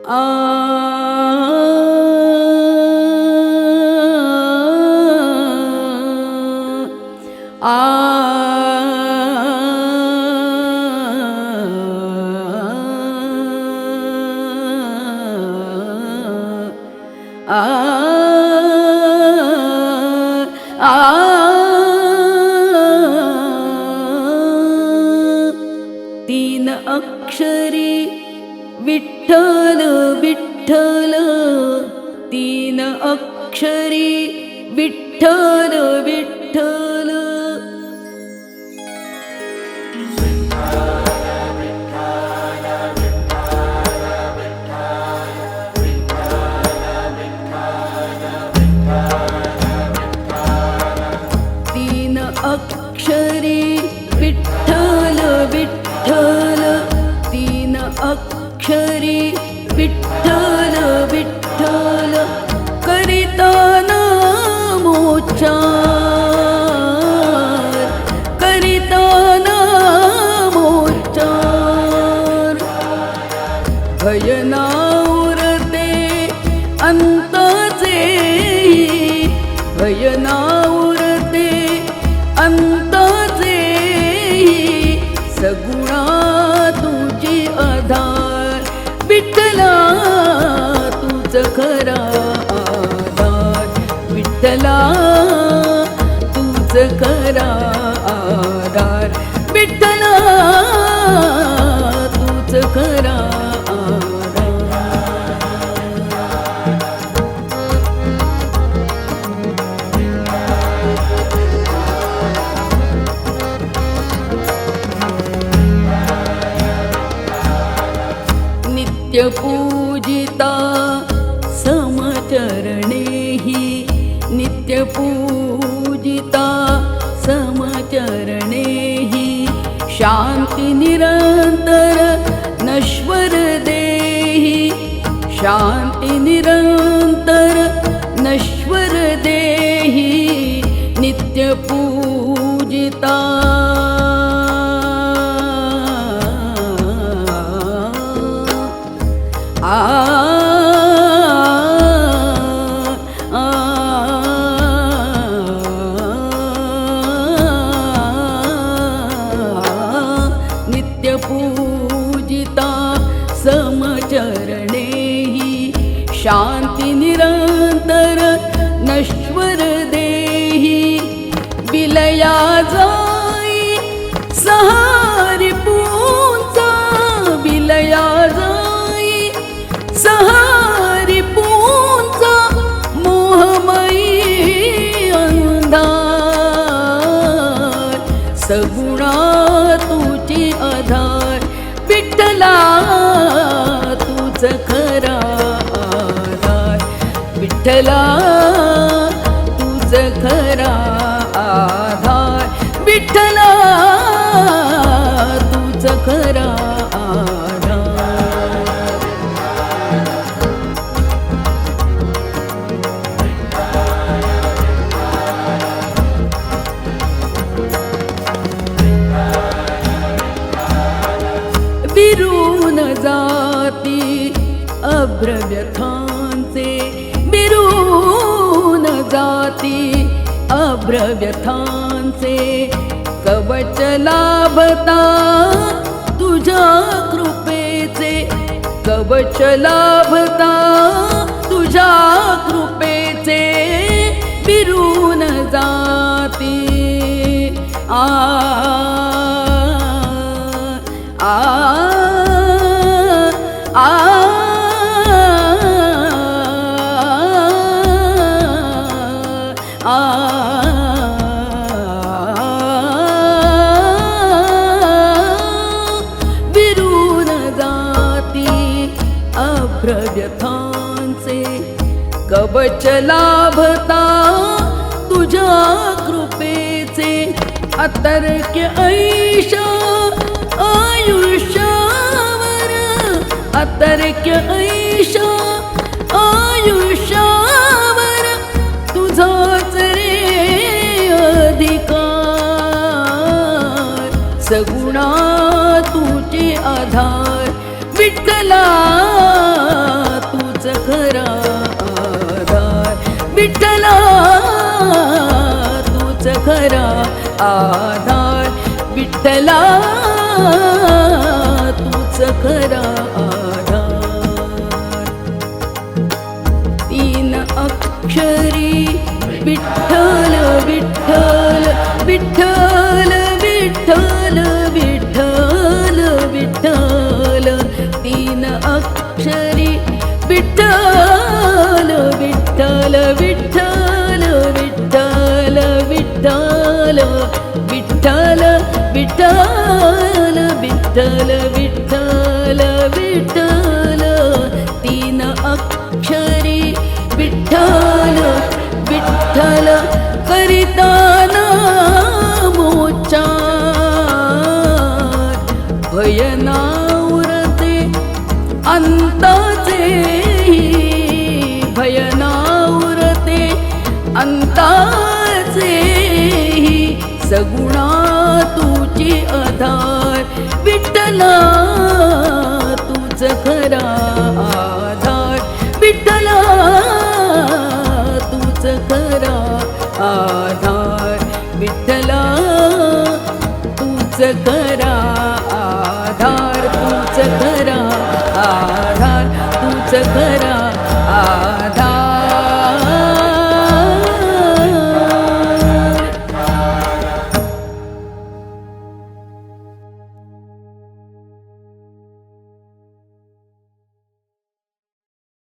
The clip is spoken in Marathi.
आ तीन अक्षरी विठ्ठल विठ्ठल, तीन अक्षरी विठ्ठल विठ्ठल। तीन अक्षरी विठ्ठल विठ्ठल, तीन अक्षरी विठ्ठल विठ्ठल। करिता नामोच्चार, करिता नामोच्चार। भय नाउरते अंताचे, भय नाउरते अंताचे। सगुणा तुझी आधार, विठ्ठला तुझ खरा आधार। विठ्ठला तुझ खरा आधार, विठ्ठला तुझ खरा नित्यपूजिता समचरणेहि, नित्यपूजिता समचरणेहि। शान्ति निरन्तर नश्वर देहि, शान्ति निरन्तर नश्वर देहि। नित्यपूजिता नित्यपूजिता समचरणेहि। शान्ति निरन्तर नश्वर देहि। विलया जाई सहारि पूंचा, विलया जाई सहारि पूंचा। मोहमयी अंधार, सगुणा तुझी आधार। विठ्ठला तुझ खरा आधार, विठ्ठला तुझ खरा आधार। विठ्ठला तुझ खरा विरून जाती अभ्रव्यथांचे, विरून जाती अभ्रव्यथांचे। कवच लाभता तुझ्या कृपेचे, कवच लाभता तुझ्या कृपेचे। विरून जाती आ आ आ आ विरून जाती अभ्रव्यथांचे। कवच लाभता तुझ्या कृपेचे। अतर्क्य ऐशा आयुष्यावर, अतर्क्य ऐशा आयुष्यावर। तुझाच रे अधिकार, सगुणा तुझे आधार। विठ्ठला तूच खरा आधार, विठ्ठला तूच खरा आधार, विठ्ठला तूच खरा आधार. तीन अक्षरी विठ्ठल विठ्ठल विठ्ठल विठ्ठल विठ्ठल विठ्ठल, तीन अक्षरी विठ्ठल विठ्ठल विठ्ठल विठ्ठल विठ्ठल विठ्ठल विठ्ठल विठ्ठल विठ्ठल विठ्ठल, तीन अक्षरी विठ्ठल विठ्ठल, करिता नामोच्चार भय नाउरते अंताचे, भय नाउरते अंताचे, सगुणा तुझी आधार, विठ्ठला तूच खरा आधार, विठ्ठला तूच खरा आधार, विठ्ठला तूच खरा आधार, तूच खरा आधार, तूच खरा